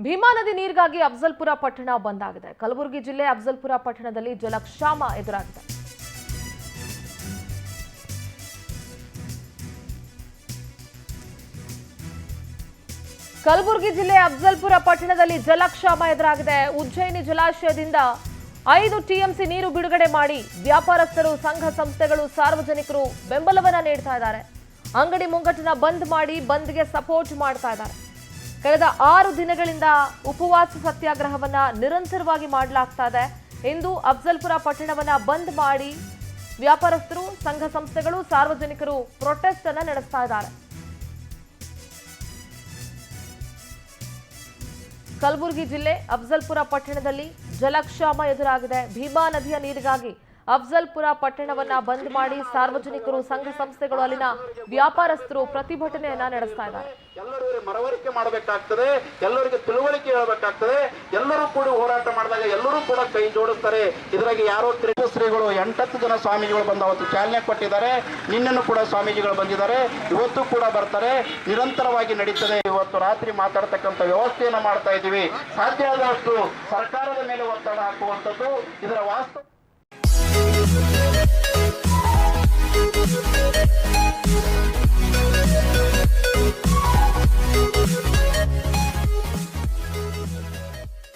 ಭೀಮಾ ನದಿ ನೀರಿಗಾಗಿ ಅಫಜಲ್ಪುರ ಪಟ್ಟಣ ಬಂದ್ ಆಗಿದೆ. ಕಲಬುರಗಿ ಜಿಲ್ಲೆ ಅಫಜಲ್ಪುರ ಪಟ್ಟಣದಲ್ಲಿ ಜಲಕ್ಷಾಮ ಎದುರಾಗಿದೆ. ಕಲಬುರಗಿ ಜಿಲ್ಲೆ ಅಫಜಲ್ಪುರ ಪಟ್ಟಣದಲ್ಲಿ ಜಲಕ್ಷಾಮ ಎದುರಾಗಿದೆ. ಉಜ್ಜಯಿನಿ ಜಲಾಶಯದಿಂದ 5 ಟಿಎಂಸಿ ನೀರು ಬಿಡುಗಡೆ ಮಾಡಿ ವ್ಯಾಪಾರಸ್ಥರು, ಸಂಘ ಸಂಸ್ಥೆಗಳು, ಸಾರ್ವಜನಿಕರು ಬೆಂಬಲವನ್ನ ನೀಡ್ತಾ ಇದ್ದಾರೆ. ಅಂಗಡಿ ಮುಂಗಟ್ಟನ್ನ ಬಂದ್ ಮಾಡಿ ಬಂದ್ಗೆ ಸಪೋರ್ಟ್ ಮಾಡ್ತಾ ಇದ್ದಾರೆ. ಕಳೆದ 6 ದಿನಗಳಿಂದ ಉಪವಾಸ ಸತ್ಯಾಗ್ರಹವನ್ನ ನಿರಂತರವಾಗಿ ಮಾಡಲಾಗ್ತಾ ಇದೆ. ಇಂದು ಅಫಜಲ್ಪುರ ಪಟ್ಟಣವನ್ನ ಬಂದ್ ಮಾಡಿ ವ್ಯಾಪಾರಸ್ಥರು, ಸಂಘ ಸಂಸ್ಥೆಗಳು, ಸಾರ್ವಜನಿಕರು ಪ್ರೊಟೆಸ್ಟ್ ಅನ್ನ ನಡೆಸ್ತಾ ಇದ್ದಾರೆ. ಕಲಬುರಗಿ ಜಿಲ್ಲೆ ಅಫಜಲ್ಪುರ ಪಟ್ಟಣದಲ್ಲಿ ಜಲಕ್ಷಾಮ ಎದುರಾಗಿದೆ. ಭೀಮಾ ನದಿಯ ನೀರಿಗಾಗಿ ಅಫಜಲ್ಪುರ ಪಟ್ಟಣವನ್ನ ಬಂದ್ ಮಾಡಿ ಸಾರ್ವಜನಿಕರು, ಸಂಘ ಸಂಸ್ಥೆಗಳು, ಅಲ್ಲಿನ ವ್ಯಾಪಾರಸ್ಥರು ಪ್ರತಿಭಟನೆಯನ್ನ ನಡೆಸ್ತಾ ಇದ್ದಾರೆ. ಎಲ್ಲರೂ ಮನವರಿಕೆ ಮಾಡಬೇಕಾಗ್ತದೆ, ಎಲ್ಲರಿಗೆ ತಿಳುವಳಿಕೆ ಹೇಳಬೇಕಾಗ್ತದೆ. ಎಲ್ಲರೂ ಕೂಡ ಹೋರಾಟ ಮಾಡಿದಾಗ ಎಲ್ಲರೂ ಕೂಡ ಕೈ ಜೋಡಿಸ್ತಾರೆ. ಇದರಾಗಿ ಯಾರೋ ಶ್ರೀಗಳು 8-10 ಜನ ಸ್ವಾಮೀಜಿಗಳು ಬಂದು ಅವತ್ತು ಚಾಲನೆ ಕೊಟ್ಟಿದ್ದಾರೆ. ನಿನ್ನೆನೂ ಕೂಡ ಸ್ವಾಮೀಜಿಗಳು ಬಂದಿದ್ದಾರೆ, ಇವತ್ತು ಕೂಡ ಬರ್ತಾರೆ. ನಿರಂತರವಾಗಿ ನಡೀತದೆ. ಇವತ್ತು ರಾತ್ರಿ ಮಾತಾಡ್ತಕ್ಕಂಥ ವ್ಯವಸ್ಥೆಯನ್ನು ಮಾಡ್ತಾ ಇದ್ದೀವಿ. ಸಾಧ್ಯ ಆದಷ್ಟು ಸರ್ಕಾರದ ಮೇಲೆ ಒತ್ತಡ ಹಾಕುವಂಥದ್ದು ಇದರ ವಾಸ್ತವ.